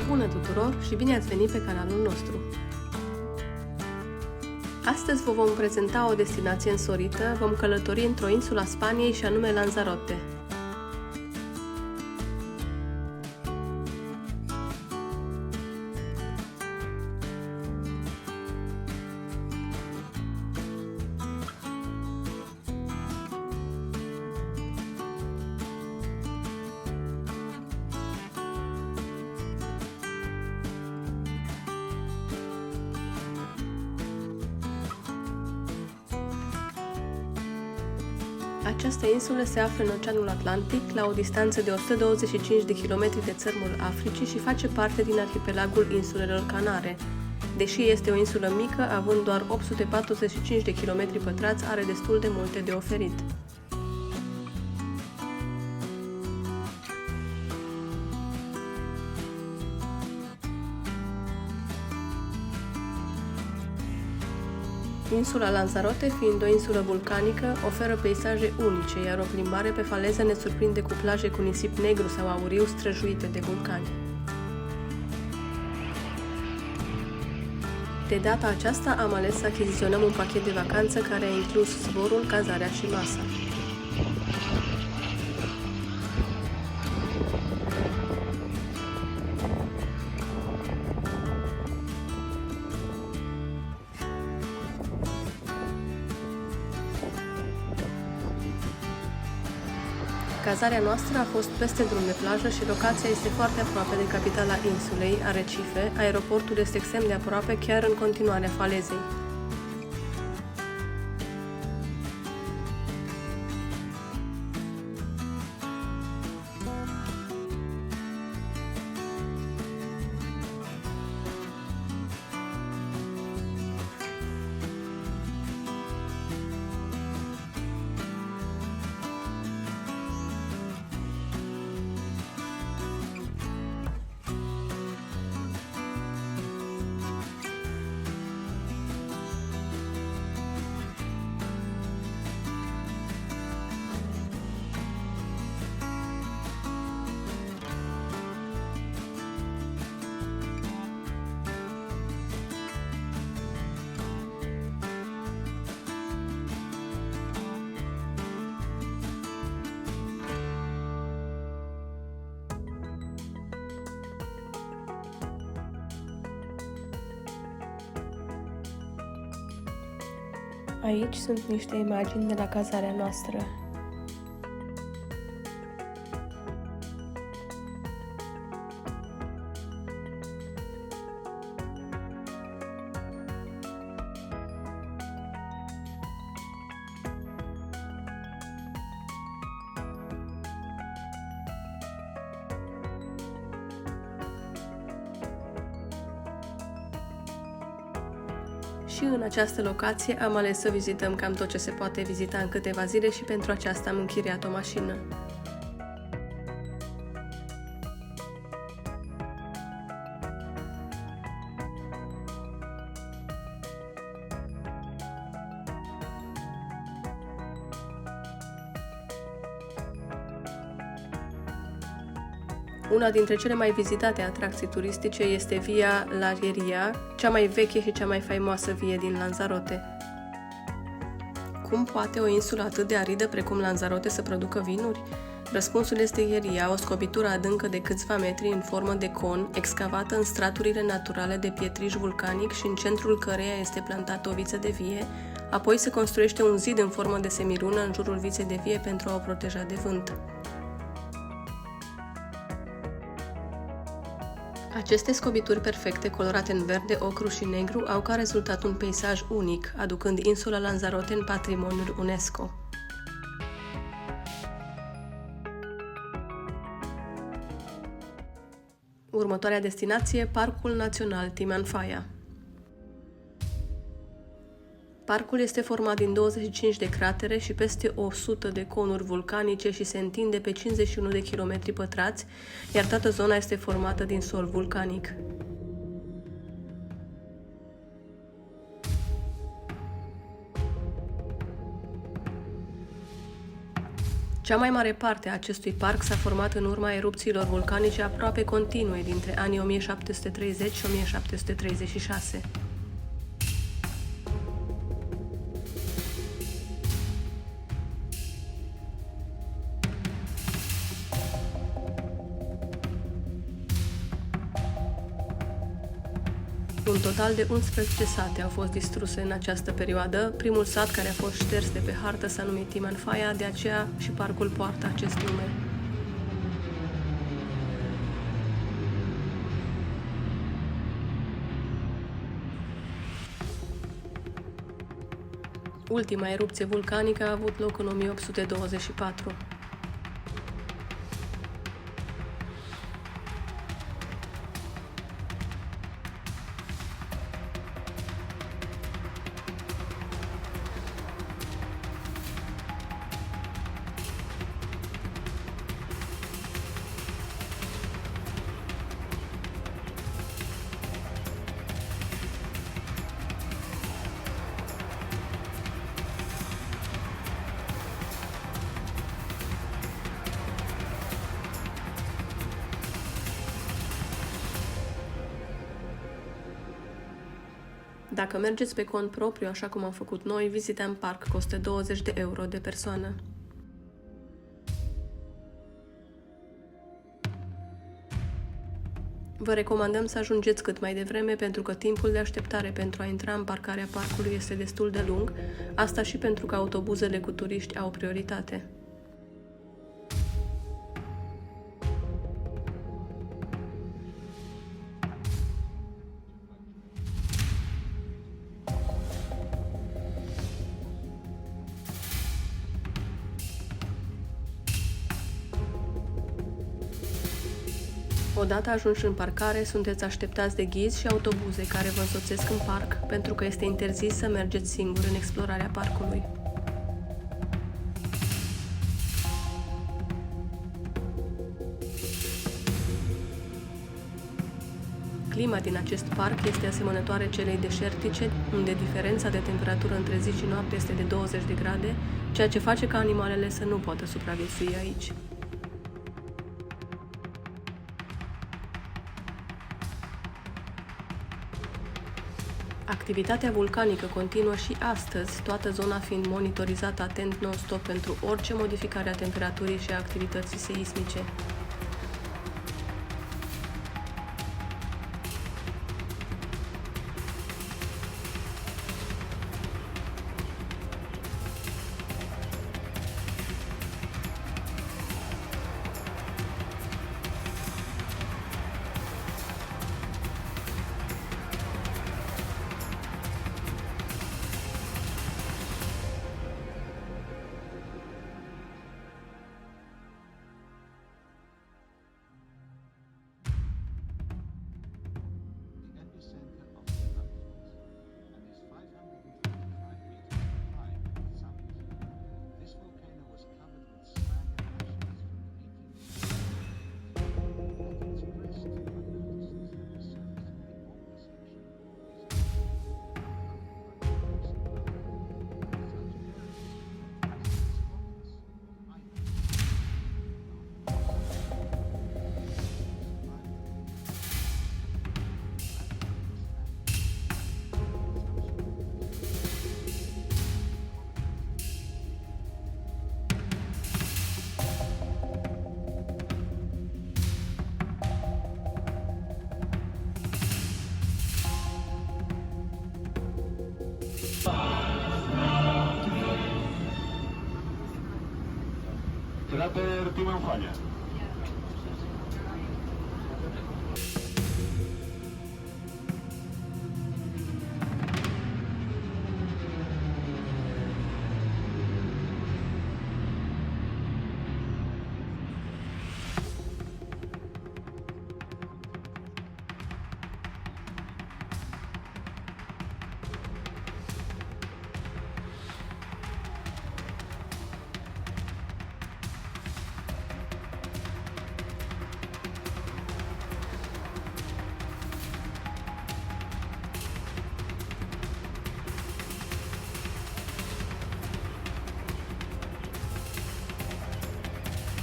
Bună tuturor și bine ați venit pe canalul nostru! Astăzi vă vom prezenta o destinație însorită, vom călători într-o insulă a Spaniei și anume Lanzarote. Această insulă se află în Oceanul Atlantic, la o distanță de 125 de km de țărmul Africii și face parte din arhipelagul insulelor Canare. Deși este o insulă mică, având doar 845 de km pătrați, are destul de multe de oferit. Insula Lanzarote, fiind o insulă vulcanică, oferă peisaje unice, iar o plimbare pe faleză ne surprinde cu plaje cu nisip negru sau auriu străjuite de vulcani. De data aceasta am ales să achiziționăm un pachet de vacanță care a inclus zborul, cazarea și masa. Cazarea noastră a fost peste drum de plajă și locația este foarte aproape de capitala insulei, Arrecife. Aeroportul este extrem de aproape, chiar în continuarea falezei. Aici sunt niște imagini de la cazarea noastră. Și în această locație am ales să vizităm cam tot ce se poate vizita în câteva zile și pentru aceasta am închiriat o mașină. Una dintre cele mai vizitate atracții turistice este Via Larieria, cea mai veche și cea mai faimoasă vie din Lanzarote. Cum poate o insulă atât de aridă precum Lanzarote să producă vinuri? Răspunsul este Gheria, o scobitură adâncă de câțiva metri în formă de con, excavată în straturile naturale de pietriș vulcanic și în centrul căreia este plantată o viță de vie, apoi se construiește un zid în formă de semirună în jurul viței de vie pentru a o proteja de vânt. Aceste scobituri perfecte, colorate în verde, ocru și negru, au ca rezultat un peisaj unic, aducând insula Lanzarote în patrimoniul UNESCO. Următoarea destinație, Parcul Național Timanfaya. Parcul este format din 25 de cratere și peste 100 de conuri vulcanice și se întinde pe 51 de km pătrați, iar toată zona este formată din sol vulcanic. Cea mai mare parte a acestui parc s-a format în urma erupțiilor vulcanice aproape continue dintre anii 1730 și 1736. Un total de 11 sate au fost distruse în această perioadă. Primul sat care a fost șters de pe hartă s-a numit Timanfaya, de aceea și parcul poartă acest nume. Ultima erupție vulcanică a avut loc în 1824. Dacă mergeți pe cont propriu, așa cum am făcut noi, vizita în parc costă 20 de euro de persoană. Vă recomandăm să ajungeți cât mai devreme pentru că timpul de așteptare pentru a intra în parcarea parcului este destul de lung, asta și pentru că autobuzele cu turiști au prioritate. Odată ajunși în parcare, sunteți așteptați de ghizi și autobuze care vă însoțesc în parc, pentru că este interzis să mergeți singur în explorarea parcului. Clima din acest parc este asemănătoare celei deșertice, unde diferența de temperatură între zi și noapte este de 20 de grade, ceea ce face ca animalele să nu poată supraviețui aici. Activitatea vulcanică continuă și astăzi, toată zona fiind monitorizată atent non-stop pentru orice modificare a temperaturii și a activității seismice. Cráter Timanfaya.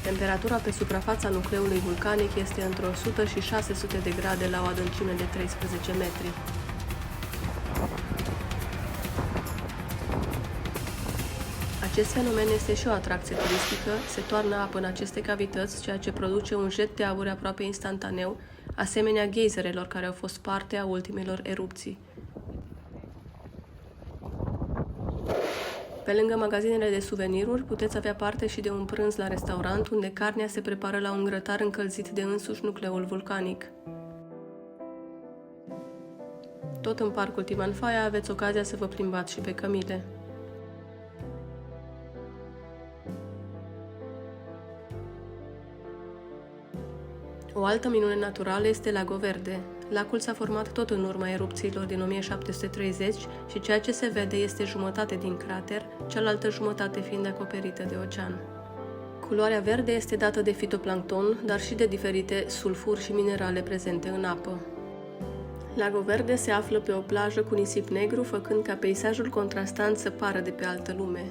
Temperatura pe suprafața nucleului vulcanic este între 100 și 600 de grade la o adâncime de 13 metri. Acest fenomen este și o atracție turistică, se toarnă apă în aceste cavități, ceea ce produce un jet de aur aproape instantaneu, asemenea geizerelor care au fost parte a ultimelor erupții. Pe lângă magazinele de suveniruri, puteți avea parte și de un prânz la restaurant, unde carnea se prepară la un grătar încălzit de însuși nucleul vulcanic. Tot în parcul Timanfaya aveți ocazia să vă plimbați și pe cămile. O altă minune naturală este Lago Verde. Lacul s-a format tot în urma erupțiilor din 1730 și ceea ce se vede este jumătate din crater, cealaltă jumătate fiind acoperită de ocean. Culoarea verde este dată de fitoplancton, dar și de diferite sulfuri și minerale prezente în apă. Lago Verde se află pe o plajă cu nisip negru, făcând ca peisajul contrastant să pară de pe altă lume.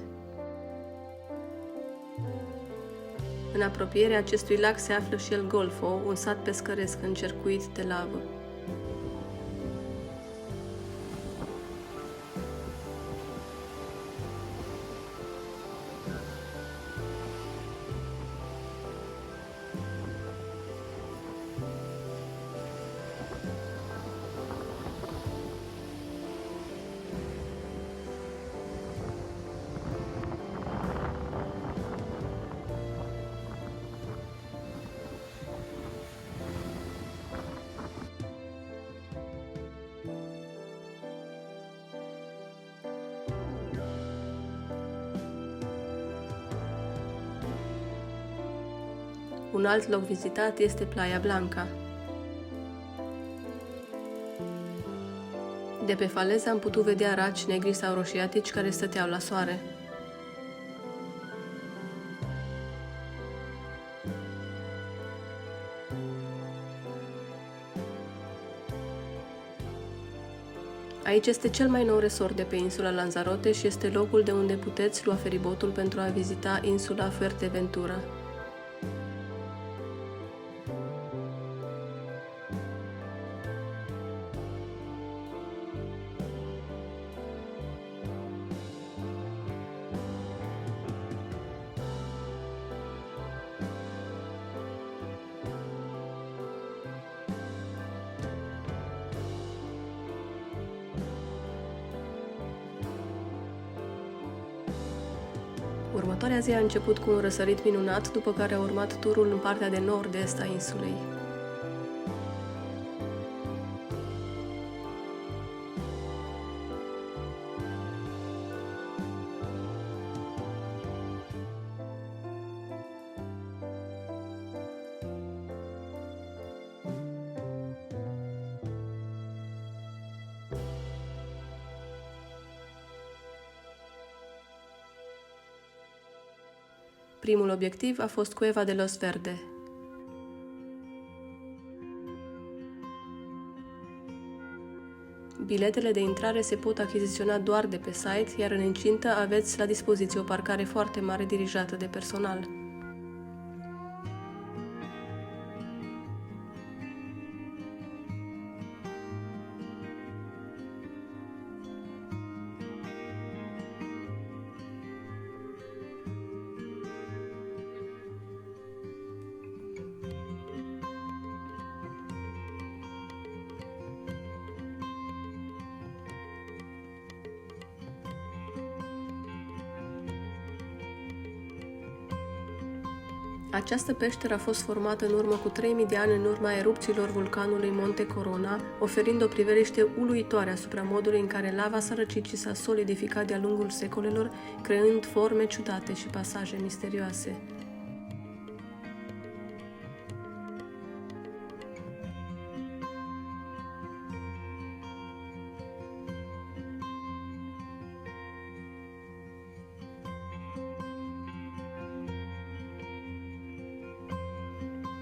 În apropierea acestui lac se află și El Golfo, un sat pescăresc încercuit de lavă. Un alt loc vizitat este Playa Blanca. De pe faleză am putut vedea raci negri sau roșiatici care stăteau la soare. Aici este cel mai nou resort de pe insula Lanzarote și este locul de unde puteți lua feribotul pentru a vizita insula Fuerteventura. Următoarea zi a început cu un răsărit minunat, după care a urmat turul în partea de nord-est a insulei. Primul obiectiv a fost Cueva de los Verde. Biletele de intrare se pot achiziționa doar de pe site, iar în incintă aveți la dispoziție o parcare foarte mare dirijată de personal. Această peșteră a fost formată în urmă cu 3000 de ani în urma erupțiilor vulcanului Monte Corona, oferind o priveliște uluitoare asupra modului în care lava s-a răcit și s-a solidificat de-a lungul secolelor, creând forme ciudate și pasaje misterioase.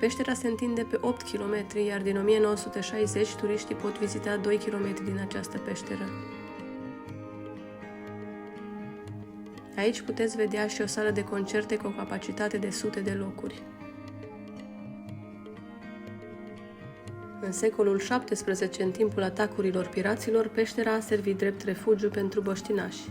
Peștera se întinde pe 8 km, iar din 1960 turiștii pot vizita 2 km din această peșteră. Aici puteți vedea și o sală de concerte cu o capacitate de sute de locuri. În secolul XVII, în timpul atacurilor piraților, peștera a servit drept refugiu pentru băștinași.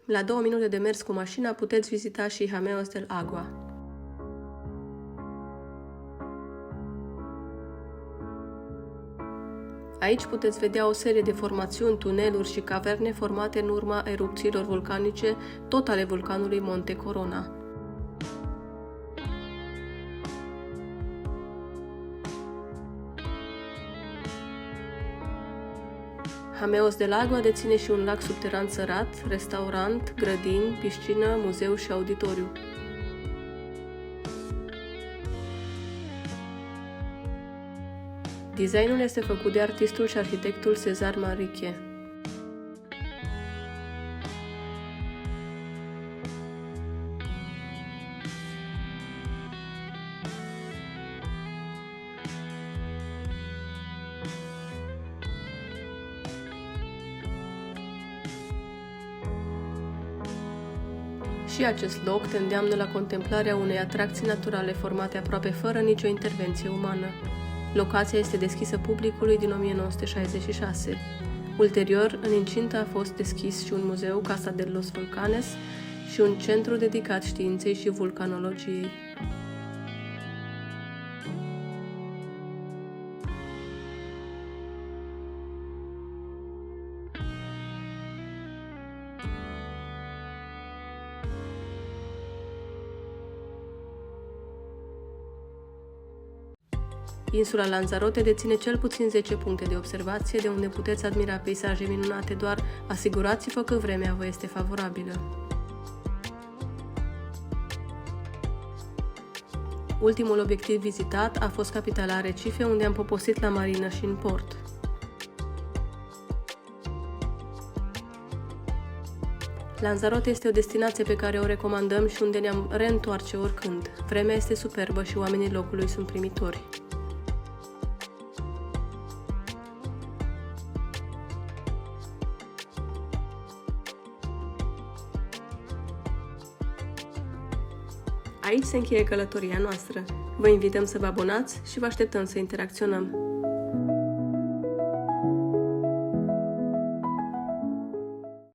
La 2 minute de mers cu mașina puteți vizita și Jameos del Agua. Aici puteți vedea o serie de formațiuni, tuneluri și caverne formate în urma erupțiilor vulcanice, tot ale vulcanului Monte Corona. Jameos del Agua deține și un lac subteran sărat, restaurant, grădini, piscină, muzeu și auditoriu. Designul este făcut de artistul și arhitectul César Manrique. Și acest loc te îndeamnă la contemplarea unei atracții naturale formate aproape fără nicio intervenție umană. Locația este deschisă publicului din 1966. Ulterior, în incintă a fost deschis și un muzeu, Casa de los Volcanes, și un centru dedicat științei și vulcanologiei. Insula Lanzarote deține cel puțin 10 puncte de observație de unde puteți admira peisaje minunate, doar asigurați-vă că vremea vă este favorabilă. Ultimul obiectiv vizitat a fost capitala Arecife, unde am poposit la marină și în port. Lanzarote este o destinație pe care o recomandăm și unde ne-am reîntoarce oricând. Vremea este superbă și oamenii locului sunt primitori. Aici se încheie călătoria noastră. Vă invităm să vă abonați și vă așteptăm să interacționăm.